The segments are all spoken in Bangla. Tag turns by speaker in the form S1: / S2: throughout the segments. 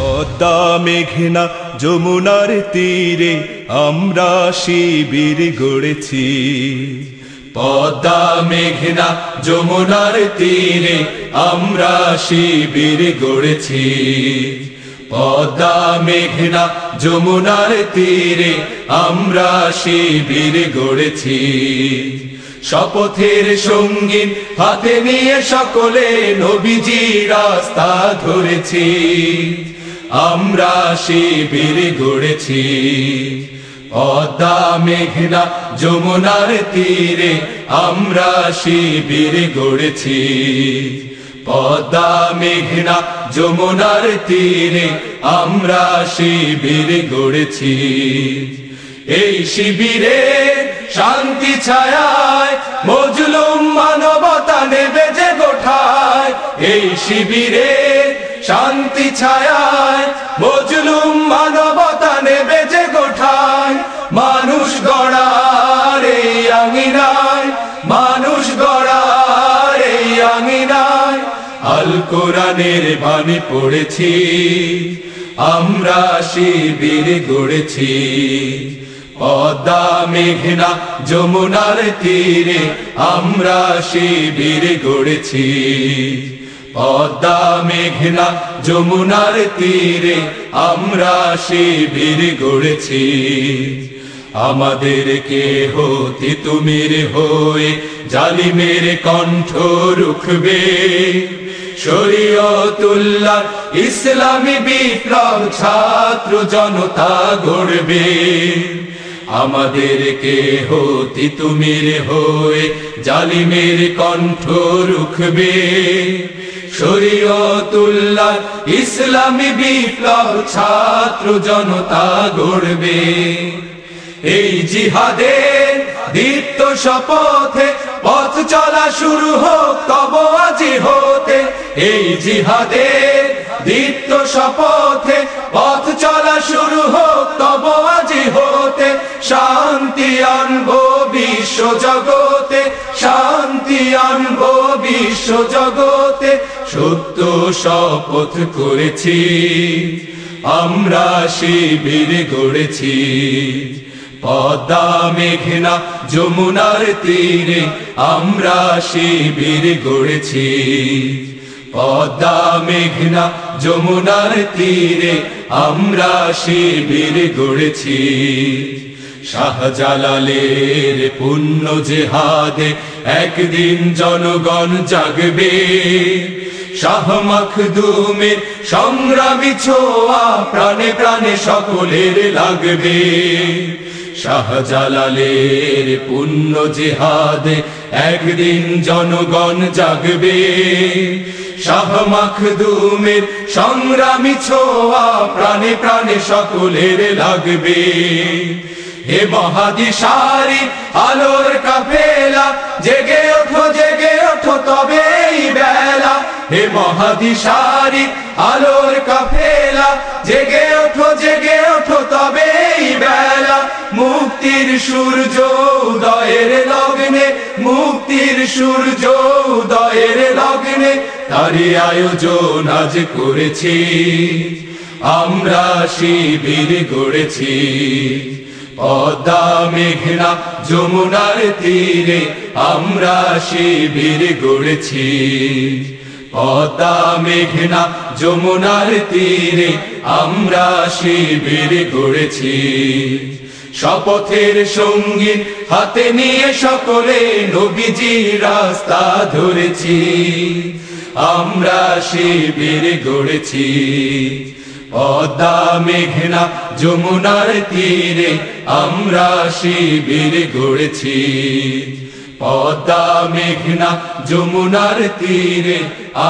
S1: পদ্মা মেঘনা যমুনার তীরে আমরা শিবির গড়েছি।
S2: পদ্মা মেঘনা যমুনার তীরে আমরা শিবির গড়েছি। পদ্মা মেঘনা যমুনার তীরে আমরা শিবির গড়েছি। শপথের সঙ্গীন হাতে নিয়ে সকলে নবীজি রাস্তা ধরেছি। আমরা শিবির গড়েছি। পদ্মা মেঘনা যমুনার তীরে আমরা শিবির গড়েছি। পদ্মা মেঘনা যমুনার তীরে আমরা শিবির গড়েছি। এই শিবিরে শান্তি ছায়ায় মজলুম মানবতা নেবে যে গোঠায়। এই শিবিরে শান্তি ছায়ায় মজলুম মানবতা নেবে যে গোঠায়। মানুষ গড়ার এই আঙিনায়, মানুষ গড়ার এই আঙিনায় আল কোরআনের বাণী পড়েছি। আমরা শিবির গড়েছি। পদ্মা মেঘনা যমুনার তীরে আমরা শিবির গড়েছি। পদ্মা মেঘনা যমুনার তীরে আমরা শিবির গড়েছি। আমাদের কেহ তিতুমির হয়ে জালিমের কণ্ঠ রুখবে। শরীয়তুল্লাহ ইসলামী বিপ্লব ছাত্র জনতা গড়বে। আমাদের কেহ তিতুমির হয়ে জালিমের কণ্ঠ রুখবে। শরীয়তুল্লাহ ইসলামী বিপ্লব ছাত্র জনতা গড়বে। এই জিহাদের দীপ্ত শপথে পথ চলা শুরু হোক তব আজি হতে। এই জিহাদের দীপ্ত শপথে পথ চলা শুরু হোক তব আজি হতে। শান্তি আনবো বিশ্ব জগতে, শান্তি আনবো বিশ্ব জগতে। সত্য শপথ করেছি, আমরা শিবির গড়েছি। পদ্মা মেঘনা যমুনার তীরে আমরা শিবির গড়েছি। পদ্মা মেঘনা যমুনার তীরে আমরা শিবির গড়েছি। শাহজালালের পুণ্য জেহাদে একদিন জনগণ জাগবে। শাহ মখদুমের সংগ্রামী ছোঁয়া প্রাণে প্রাণে সকলের লাগবে। শাহজালালের পুণ্য জেহাদে একদিন জনগণ জাগবে। শাহ মখদুমের সংগ্রামী ছোঁয়া প্রাণে প্রাণে সকলের লাগবে। হে মহাদিশারি আলোর কাফেলা জেগে ওঠো, জেগে ওঠো তবে এই বেলা। হে মহাদিশারি আলোর কাফেলা জেগে ওঠো, জেগে ওঠো তবে এই বেলা। মুক্তির সূর্য উদয়ের লগ্নে, মুক্তির সূর্য উদয়ের লগ্নে তারই আয়োজন আজ করেছি। আমরা শিবির গড়েছি। পদ্মা মেঘনা যমুনার তীরে আমরা শিবির গড়েছি। পদ্মা মেঘনা যমুনার তীরে আমরা শিবির গড়েছি। শপথের সঙ্গীন হাতে নিয়ে সকলে নবীজি রাস্তা ধরেছি। আমরা শিবির গড়েছি। পদ্মা মেঘনা যমুনার তীরে আমরা শিবির গড়েছি। পদ্মা মেঘনা যমুনার তীরে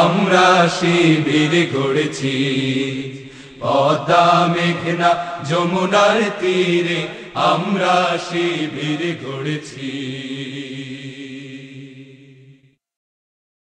S2: আমরা শিবির গড়েছি। পদ্মা মেঘনা যমুনার তীরে আমরা শিবির গড়েছি।